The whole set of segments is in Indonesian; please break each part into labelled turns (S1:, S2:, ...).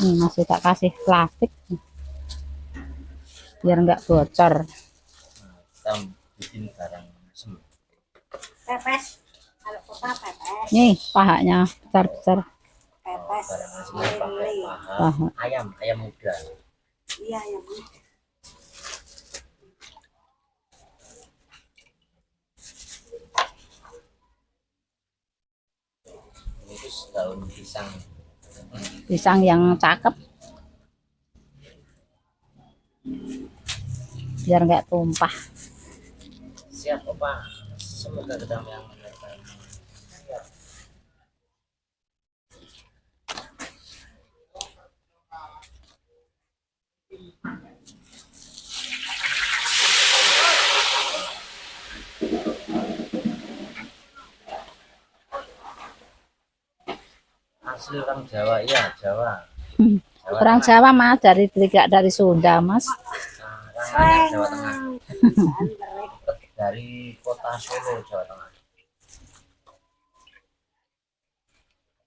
S1: Nih, masih tak kasih plastik biar nggak bocor.
S2: Kita bikin barang asem.
S3: Pepes. Kalau kota pepes.
S1: Nih pahanya besar-besar.
S3: Pepes.
S2: Barang asemnya pakai paha
S1: Paha.
S2: ayam muda.
S3: Iya, yang
S2: Ini terus daun pisang.
S1: Pisang yang cakep biar nggak tumpah.
S2: Siap opa, semoga ketemu yang siap. Asli orang Jawa, iya Jawa.
S1: Orang Jawa mas, tidak dari Sunda mas.
S2: Karanganyar Jawa Tengah. Dari kota Solo Jawa Tengah.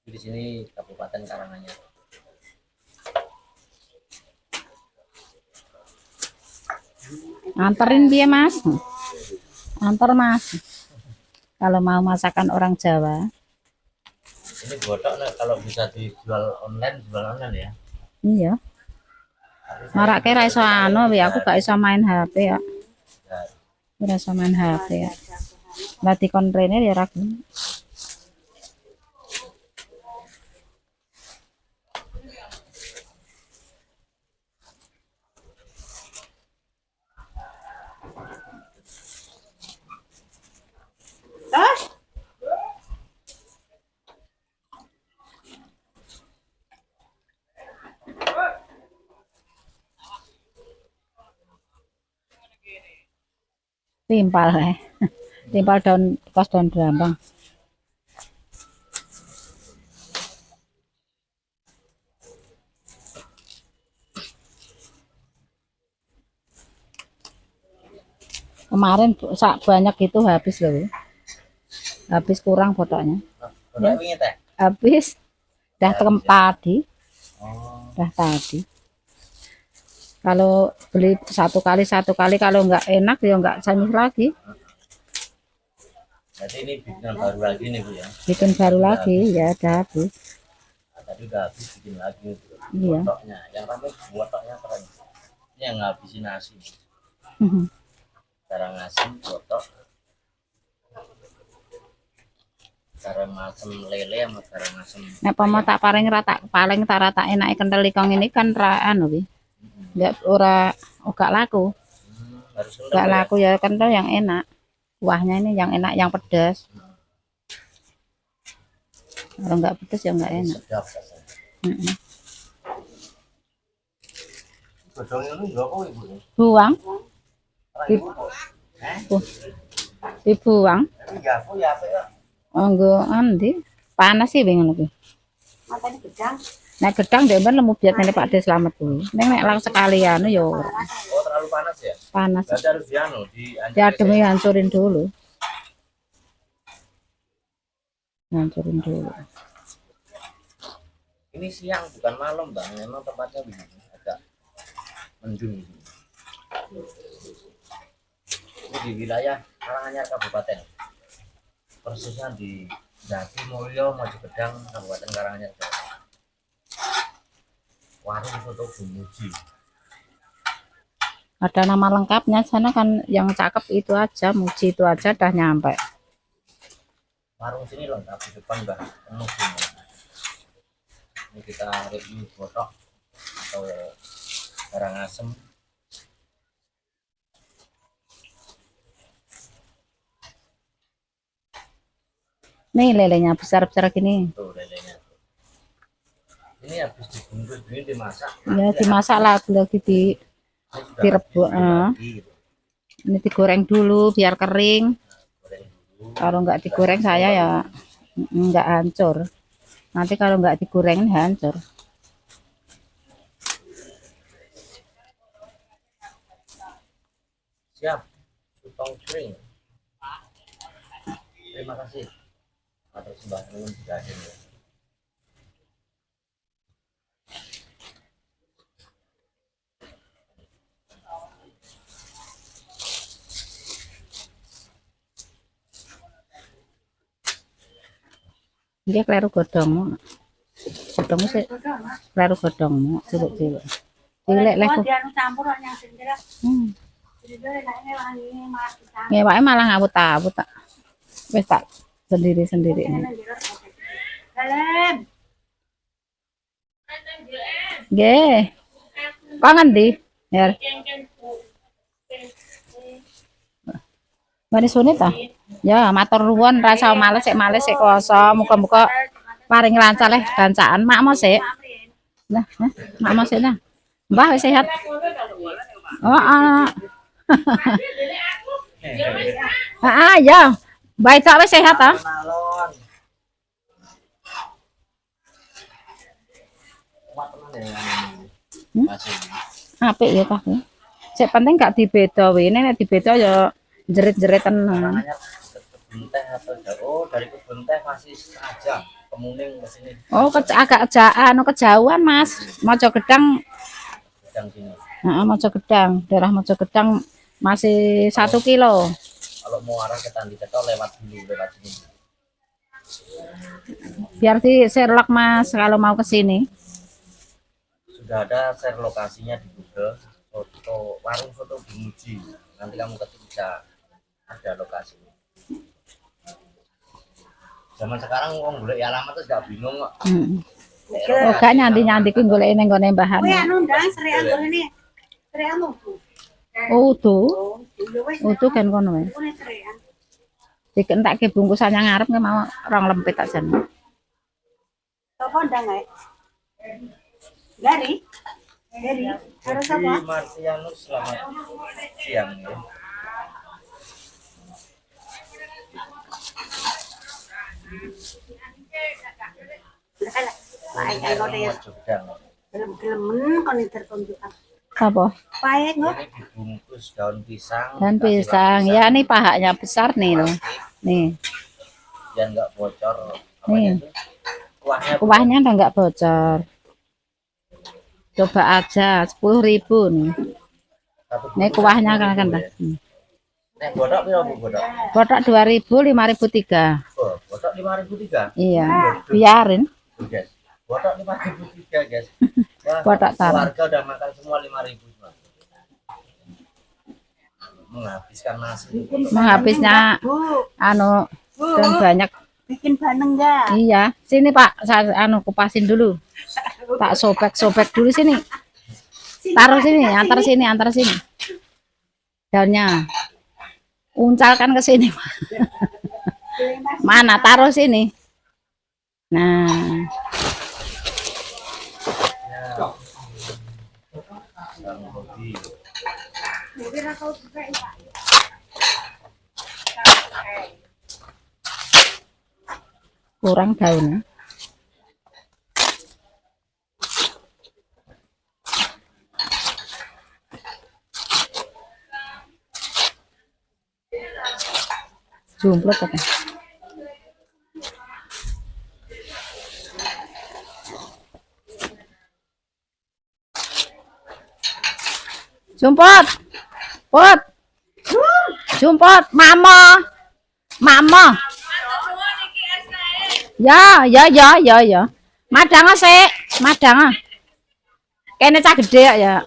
S2: Di sini Kabupaten Karanganyar.
S1: Anterin dia mas, antar mas. Kalau mau masakan orang Jawa.
S2: Ini botok kalau bisa dijual online, jual online ya.
S1: Iya. Marak kira iso anu ya, aku gak iso main HP ya. Ora iso main HP ya. Lah dikon rene ya ra.
S3: Terus?
S1: Timpal timpal daun bekas daun brambang. Kemarin banyak itu habis loh. Habis kurang botolnya.
S2: Ya.
S1: Habis dah tadi.
S2: Oh.
S1: Dah tadi. Kalau beli satu kali kalau nggak enak ya nggak samis lagi.
S2: Jadi ini bikin baru lagi nih Bu ya.
S1: Bikin baru lagi ya udah habis.
S2: Tadi udah habis bikin lagi.
S1: Iya.
S2: Botoknya, yang ramai botoknya keren. Ini yang ngabisin nasi. Cara ngasih botok. Cara ngasem lele sama cara ngasem.
S1: Nek pomo tak paling tak rata enak kental ikong ini kan anu ki. Enggak enggak laku. Enggak laku ya kental yang enak. Kuahnya ini yang enak, yang pedas. Kalau enggak pedas ya enggak enak. Buang. Dibuang. Anggo andi panas sih bingung lagi.
S3: Matanya gedang.
S1: Nek gedang dek ben lemu biar nek Pak De selamat kuwi. Nek lang sekalian yo.
S2: Oh, terlalu panas ya?
S1: Panas.
S2: Berarti harus
S1: diademi hancurin dulu. Hancurin dulu.
S2: Ini siang bukan malam, Bang. Memang tempatnya begini agak mendung. Ini di wilayah Karanganyar Kabupaten. Persisnya di Jati Mulyo, Mojo Gedang, Kabupaten Karanganyar. Warung Soto Bumuji.
S1: Ada nama lengkapnya sana kan yang cakep itu aja, Muji itu aja dah nyampe.
S2: Warung sini lengkap di depan Mbak, penuh semua. Ini kita review botok atau barang asem.
S1: Nih lelenya besar-besar gini.
S2: Tuh lelenya. Ini habis dibungkus ini dimasak.
S1: Ya dimasak lagi direbus. Ini digoreng dulu biar kering. Kalau nggak digoreng saya ya nggak hancur. Nanti kalau nggak digoreng hancur.
S2: Siap, sutong kering. Terima kasih atas sembah nuwun juga.
S1: Nggih kleru godhongmu. Godhongmu sik
S3: Godhong.
S1: kleru godhongmu, cilik-cilik. Cilik lek.
S3: Oh, dia anu campur kok yang sendiri.
S1: Hmm.
S3: Jadi lah ini wangi malah kita.
S1: Ngewake malah ngawut-awut tak. Wis tak sendiri-sendiri.
S3: Dalam.
S1: Nggih. Kok ngendi? Ya. Mari sune ta? Ya, matur nuwun rasa males sik kosong. Muga-muga paring lancar leh gancaan. Makmu sik. Nah, makmu sik nah. Mbah wis sehat. Oh, ya. Baik tak wis sehat ta?
S2: Malon. Kuat tenan ya. Masih.
S1: Apik ya ta. Sik penting gak dibeda wene nek dibeda ya jerit-jerit tenan.
S2: Namanya kebun teh atau jauh dari kebun teh masih setengah jam kemuning ke sini
S1: Oh, agak kejauhan, Mas. Mojogedang.
S2: sedang sini.
S1: Heeh, Mojogedang. Daerah Mojogedang masih 1 kilo.
S2: Kalau mau arah ke Tandi Ceto lewat sini.
S1: Biar di Sherlock, Mas, kalau mau ke sini.
S2: Sudah ada share lokasinya di Google. Warung soto Bumuji. Nanti kamu ketik bisa ada lokasi. Zaman sekarang wong golek alamat terus gak bingung kok.
S1: Oh, gak nyandi-nyandi ku golek ning gone mbahan.
S3: Kuwi anu ndang serean ngene. Serean tuh.
S1: Utuh.
S3: Dulu wis
S1: Utuh kan kono wae.
S3: kuwi serean.
S1: Dikentake bungkusannya ngarep nggak mau rong lempit aja.
S3: Sopo ndang ae? Dari? Harus apa?
S2: Jadi Martianus selamat siang ya.
S3: Pae kaya ngono ya.
S2: Jogja.
S3: Gelem-gelemen kon tertunjukan.
S1: Apa?
S3: Pae kok.
S2: Ini dibungkus daun pisang.
S1: Dan
S2: dikasih
S1: pisang.
S2: lapisan
S1: Ya nih pahaknya besar nih loh.
S2: plastik,
S1: Nih,
S2: biar nggak bocor.
S1: Nih.
S2: Itu? Kuahnya
S1: kuahnya udah nggak bocor. Coba aja 10.000 nih. Nih kuahnya kan dah.
S2: Nek botok piro Bu botok?
S1: Kotak 2.000, 5.003.
S2: Oh, botok 5.003.
S1: Iya, biarin.
S2: Tuh, guys. Botok 5.003, guys. Wah,
S1: Botok sarang.
S2: keluarga udah makan semua 5.000 semua. Menghabiskan nasi.
S1: Menghabisnya
S3: Bu,
S1: anu dan banyak.
S3: bikin baneng enggak?
S1: Iya, sini Pak, saya anu kupasin dulu. Tak sobek-sobek dulu sini. Taruh sini, antar sini. Daunnya. Uncalkan ke sini. Mana taruh sini. Nah,
S2: Bang Bobi.
S1: kurang daun. Jumplot apa? Jumpot. Pot. Jumpot, mama. Mama. Ya. Madang sik, madang. Kene cah gede ya.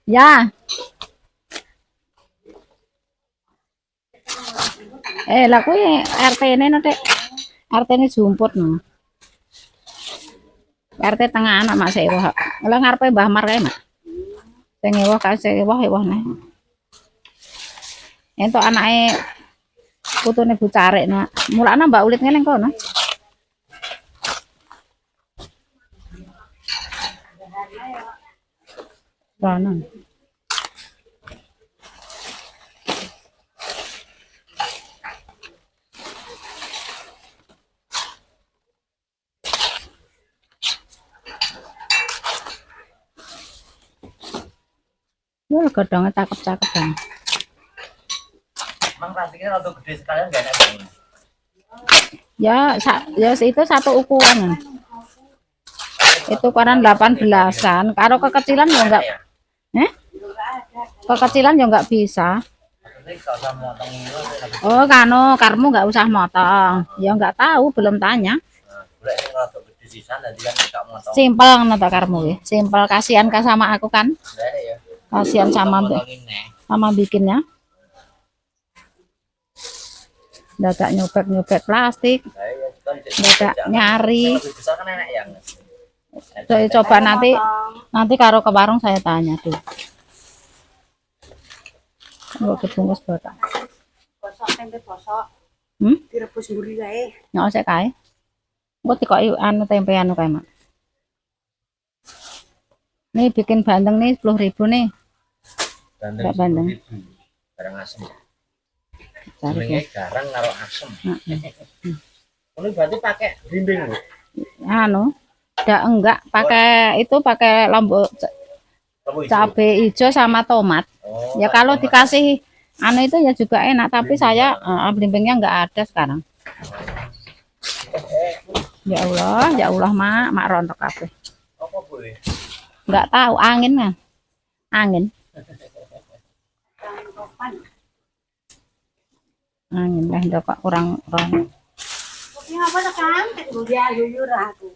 S1: Ya. Lah kuwi RT-ne no, Dik. RT-ne jumput no. RT tengah anak mak sik wah. Lah ngarepe Mbah Mar kae, Mak. Sing ewah kae sik ewah neh. Entuk anake putune Bu Carik nak. Mulane Mbak Ulit ngene kono. Kono. Godhongnya cakep-cakep kan.
S2: Emang rantingnya rada gede sekalian enggak enak banget.
S1: Ya itu satu ukuran. Itu ukuran 18-an. Karo kekecilan ya enggak. Kekecilan ya enggak bisa.
S2: Ini kalau sama motong ini
S1: Oh, kanu karmu nggak usah motong. Ya nggak tahu, belum tanya.
S2: boleh ini kalau gede sisan nanti kan nggak motong.
S1: Simpel nata karmu ya. Simpel, kasihan sama aku kan.
S2: Nah, ya.
S1: Kasihan sama bikinnya. Dadak nyobek plastik.
S2: Nah, ya, kan
S1: Dadak nyari.
S2: lebih besar kan enak yang.
S1: Coba nanti karo ke warung saya tanya tuh. Enggak kebungkus botak.
S3: Bosok tempe bosok.
S1: Hmm?
S3: Direbus mburi wae.
S1: Nggak usah kae. Engko dikoki anu tempe anu kae, Mak. Nih bikin bandeng nih 10.000 nih. Bandeng.
S2: Garang asem.
S1: Cari
S2: Jenenge garang karo asem. Ini berarti pakai blimbing, Bu.
S1: anu. Enggak, pakai itu pakai lombok cabai hijau sama tomat.
S2: Oh,
S1: Ya kalau dikasih anu itu ya juga enak, tapi saya blimbingnya enggak ada sekarang. Ya Allah, mak rontok kabeh.
S2: apa, Bu?
S1: Enggak tahu angin kan. Angin. Angin lah ndok kurang.
S3: Kopi apa ta, Kang? Tek ya yuyur aku.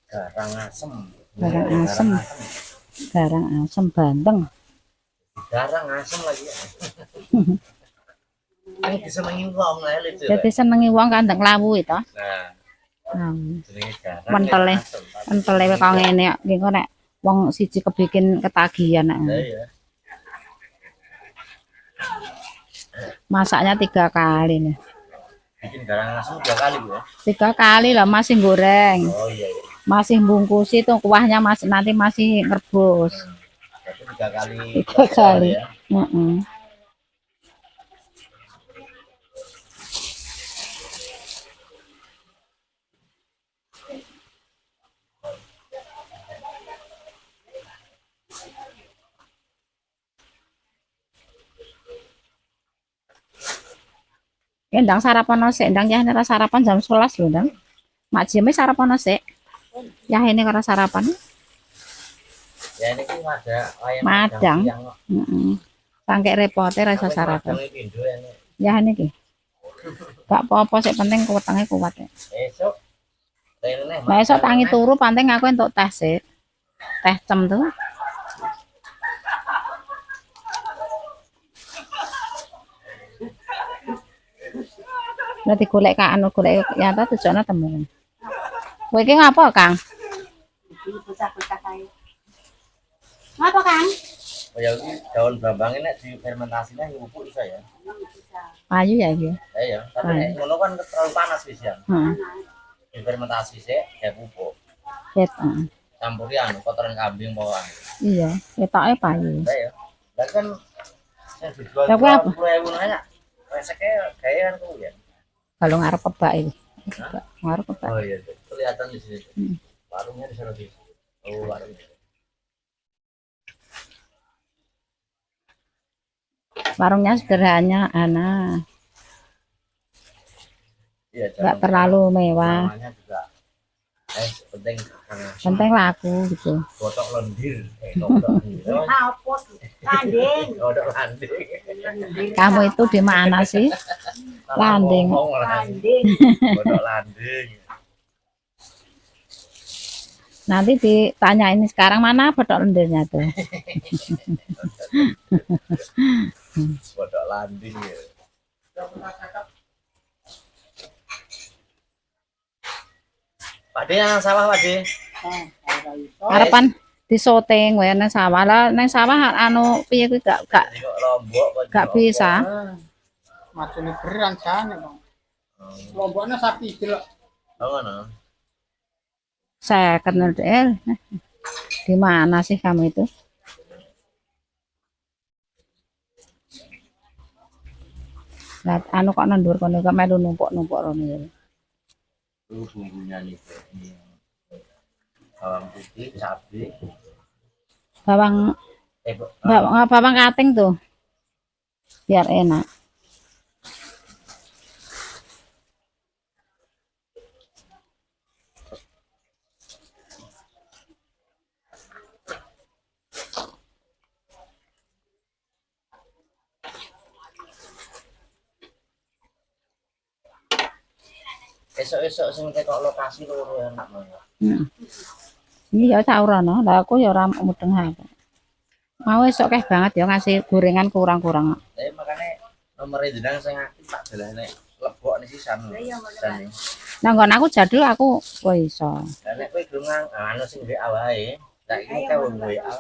S2: Garang asem.
S1: Garang asem bandeng.
S2: Garang asem lagi. Ini disenengi wong lah itu.
S1: Jadi senengi wong kan ndek lawu itu.
S2: Nah, jenenge garang.
S1: Mentele kok ngene kok nek wong siji kebikin ketagihan nek.
S2: Ya.
S1: Masaknya 3 kali nih.
S2: Bikin garang asem 3 kali, Bu ya.
S1: 3 kali lah masih goreng.
S2: Oh iya.
S1: Masih bungkus itu kuahnya nanti masih ngerebus.
S2: Berarti 3 kali.
S1: 3 kali.
S2: Ya.
S1: Ndang sarapan nasi, ndang ya nera sarapan jam 11 lho, ndang. Mak jeme sarapan nasi. Ya ini karena sarapan.
S2: Ya ini kan ada ayam
S1: Madang.
S2: Yang...
S1: Sangke repote rasa sarapan. Ya ini ki. Gak apa-apa sih penting wetenge kuat ya.
S2: Esok.
S1: Nah, esok tangi turu penting aku entuk teh sih. Teh cem tuh. Nanti golek anu golek ya ta tujuane temu. Kowe iki ngapa, Kang?
S3: Bocah-bocah kae. Ngapa, Kang?
S2: Oh ya ini daun brambang ini difermentasinya bubuk bisa ya.
S1: Ayu ya iki.
S2: Ya, tapi nek ngono kan terlalu panas wis ya. Difermentasi sih ya bubuk. Campuri anu kotoran kambing bawang.
S1: Iya, ketoke payu.
S2: Ya. Dan kan yang dijual 20.000 nanya. Reseknya kayak kan tuh ya.
S1: Kalau ngarep kebak iki. Ngarep kebak.
S2: Oh iya, kelihatan di sini. Warungnya di sana sih. Oh, warungnya.
S1: Warungnya sederhana, Ana.
S2: Iya,
S1: nggak terlalu mewah.
S2: Namanya juga penting
S1: Penting laku gitu.
S2: botok lendir.
S3: Landing.
S2: Botok landing.
S1: Kamu itu di mana sih? Landing.
S3: Landing.
S2: Botok landing.
S1: Nanti ditanyain sekarang mana botok lendirnya tuh.
S2: Botok landing ya. Pak De yang sawah Pak De.
S1: Harapan disoteng wae nang sawah lah, nang sawah anu piye kuwi gak bisa.
S4: Macune beran jane, Bang. Lomboknya sapi delok.
S2: Oh ngono.
S1: Saya kenal di mana sih kamu itu? Lah anu kok nandur kono kok melu numpuk-numpuk rono.
S2: Itu bumbunya nih. Bawang putih, cabai.
S1: Bawang kating tuh. Biar enak.
S2: esok-esok sing ketok lokasi loro enak banget.
S1: Iya tak ora no. Lah aku ya ora mudeng HP. Mau esok keh banget ya ngasih gorengan kurang-kurang.
S2: Tapi makanya nomor jenengan sing aktif tak delane lebok nih sisan. Sisan.
S1: Nah nggon aku jadul aku kok iso.
S2: Lah nek kowe gelem anu sing WA wae. Lah iki kowe WA.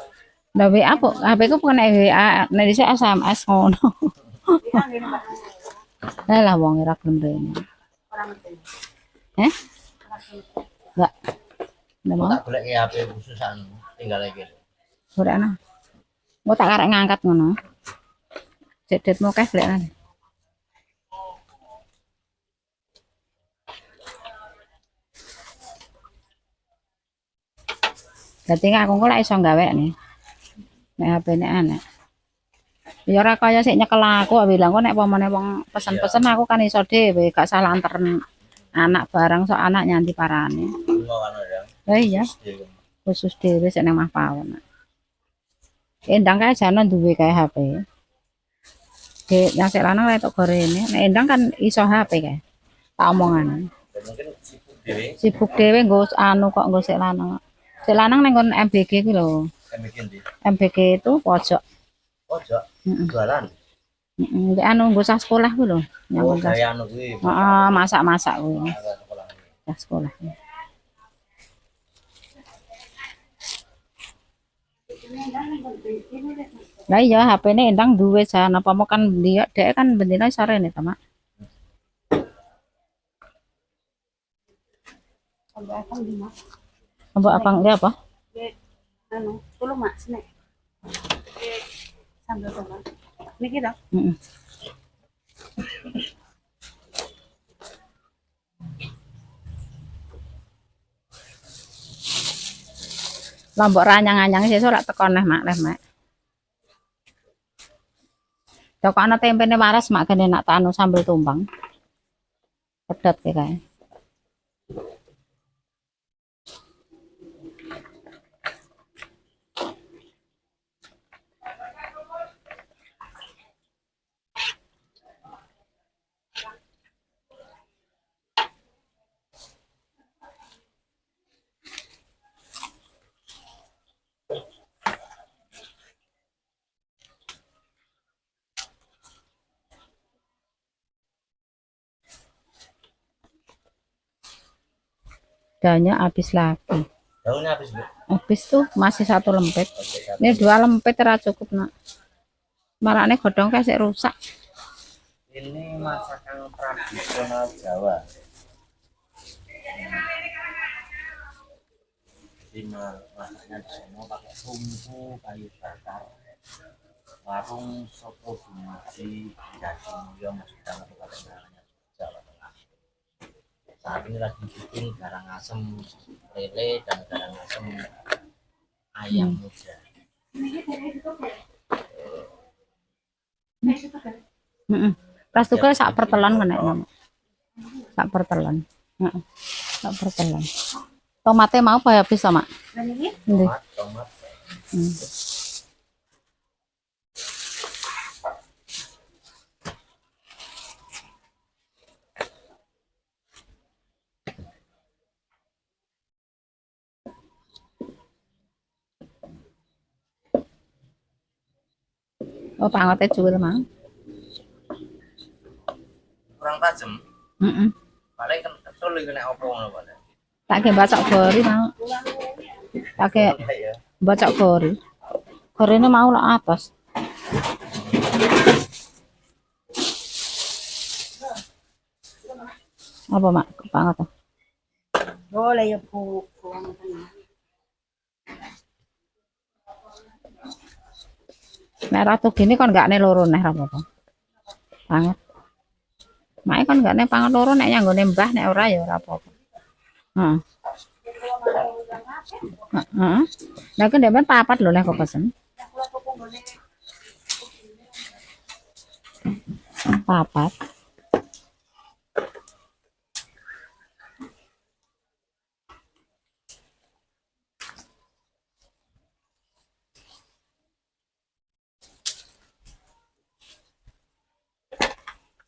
S1: Lah WA kok HP ku bukan WA, nek dhisik SMS ngono. Lah wong ora gelem rene. Enggak. Nemu
S2: Tak golek HP khususan tinggal iki.
S1: ora ana. Engko tak karek ngangkat ngono. Cedetmu keh golek. Dadi aku kok lak iso gawe nih. Nek HP-ne anak. Ya ora kaya sik nyekel aku bilang kok nek pamane wong pesen-pesen aku kan iso dhewe, gak salah anteren anak barang sok anak nyanti parane.
S2: Ngono ya.
S1: Lah iya, khusus dhewe sik nang Mah Pawon. Endang kae jane duwe kae HP. Dek yang sik lanang lek tok gorene, nek endang kan iso HP kae. Tak omongane.
S2: Mungkin sibuk dhewe.
S1: Sibuk dhewe nggo anu kok nggo sik lanang. Sik lanang ning nggon MBG kuwi lho.
S2: Kan bikin di
S1: MBG itu pojok.
S2: pojok jualan.
S1: Heeh, anu nggo sah sekolah kuwi lho.
S2: Oh,
S1: Nyangkut sah.
S2: kayak anu kuwi.
S1: Heeh, masak-masak kuwi.
S2: Sekolah.
S1: Sah sekolah. Lah iya HP-ne endang duwe jan apa mau kan dia dhek kan bendina sore nih ta, Mak. Mbok abang dia apa?
S3: Anu, tulung mak sini. Sambal tomat. Niki dong.
S1: Heeh. Lah mbok ranyang-anyang sesuk lak teko neh Mak, Mak. Kok ana tempene waras Mak kene nak tak anu sambel tumpang. Pedet kae. Daunnya habis lagi.
S2: Daunnya habis, Bu.
S1: Habis tuh masih satu lempit.
S2: Oke, satu.
S1: Ini 2 lempit ora cukup, Nak. Marane godhong kae sik rusak.
S2: Ini masakan tradisional Jawa. Jadi masaknya di sana pakai tungku kayu bakar. Warung soto bumuji Jatimulyo Masjid Kabupaten Karanganyar Jawa Tengah. Saat ini lagi bikin garang asem lele dan garang asem ayam muda.
S1: Heeh. Pas tukel sak pertelan menek, Mak. Sak pertelan. Heeh. Sak pertelan. Tomate mau apa habis, Mak?
S3: Niki?
S1: Nggih.
S2: Tomat.
S1: Oh, pangote juwel, Mak.
S2: Kurang tajam.
S1: Heeh.
S2: Paling kan betul iki nek opo ngono Pak.
S1: Tak ke bacok gori mau. Tak ke
S2: Ya.
S1: bacok gori. Gorene mau lah atas. Apa, Mak? Pangote.
S3: Boleh ya Bu. Kurang kan.
S1: Nek ratu gini kon gak ne loro neh ra apa-apa. Panget. Mae kon gak ne panget loro nek nyanggone mbah nek ora ya ora apa-apa. Heeh. Heeh. Lah kan demen papat lho nek kok pesen. Papat.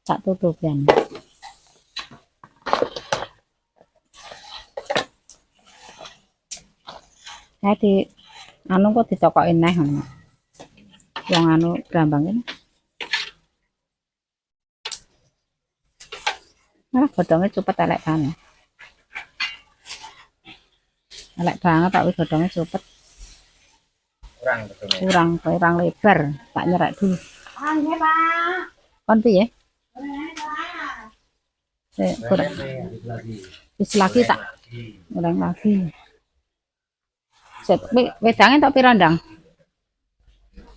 S1: Tak tutupian. Kae di anu kok dicokoki neh ngono. Wong anu brambang ini. Malah godhonge cupet elek banget. Elek banget tak wis godhonge cupet. Kurang lebar. Tak nyerek dulu.
S3: Ah, nggih, Pak.
S1: Kon piye?
S2: Kurang
S1: Wis lagi tak goreng lagi. Set wedange tak pira ndang?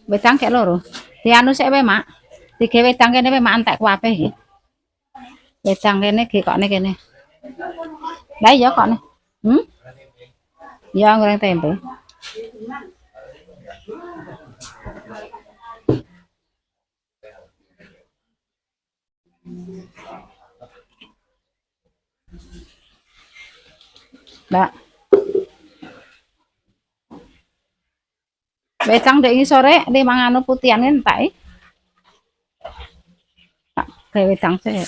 S1: Wedang kek loro. Dianu sik wae, Mak. Dige wedang kene wae mak entek kuwape iki. Wedang kene ge kokne kene. Lah iya kokne. Ya goreng tempe. Mbak. Wedang ndek sore di mangano putihan entek. Tak gawe wedang sik.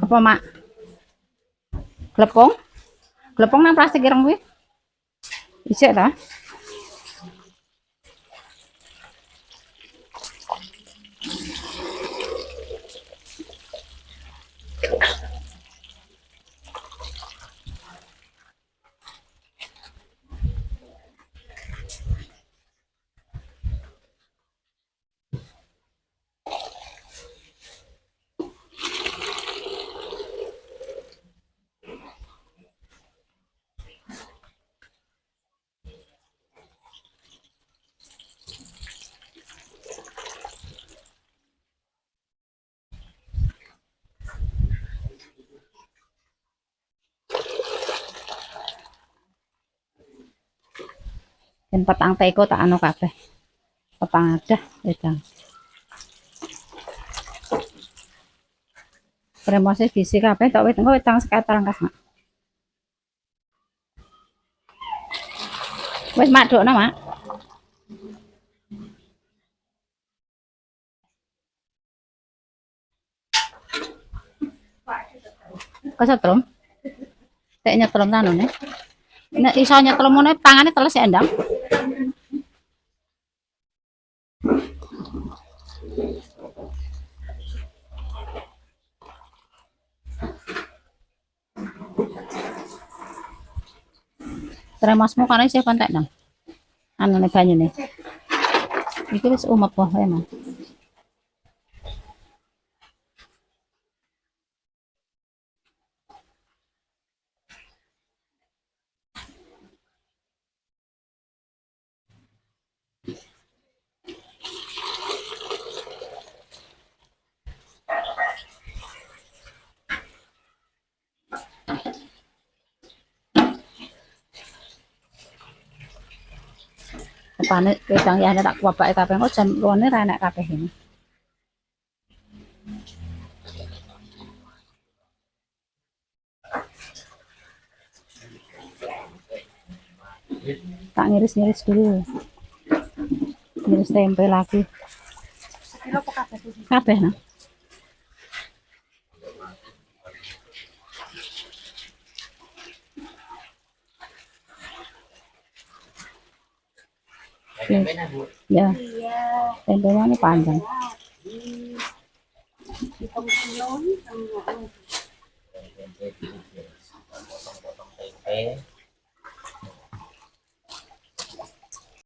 S1: Apa, Mak? Glepung? Glepung nang plastik ireng kuwi? Isik ta? Dan petang teko tak anu kabeh. Petang adah wedang. Premose gisi kabeh tok wedang sekitar angkas, Mak. Wis Mak dokno, Mak. Kesetrum. Tek nyetrum tanune. Nek iso nyetrum ngono tangane teles ya ndang. Tremosmu kan isih kontek nang. Anune banyune. Iki wis umep wae, Mas. Depane wedang ya tak kuwabake kabeh kok jan luwane ra enek kabeh ini. Tak ngiris-ngiris dulu. Ngiris tempe lagi.
S3: Kilo apa kabeh tuh?
S1: Kabeh nah. Ya.
S3: Iya.
S1: Tempenya ini panjang.
S2: tempe, potong-potong tempe.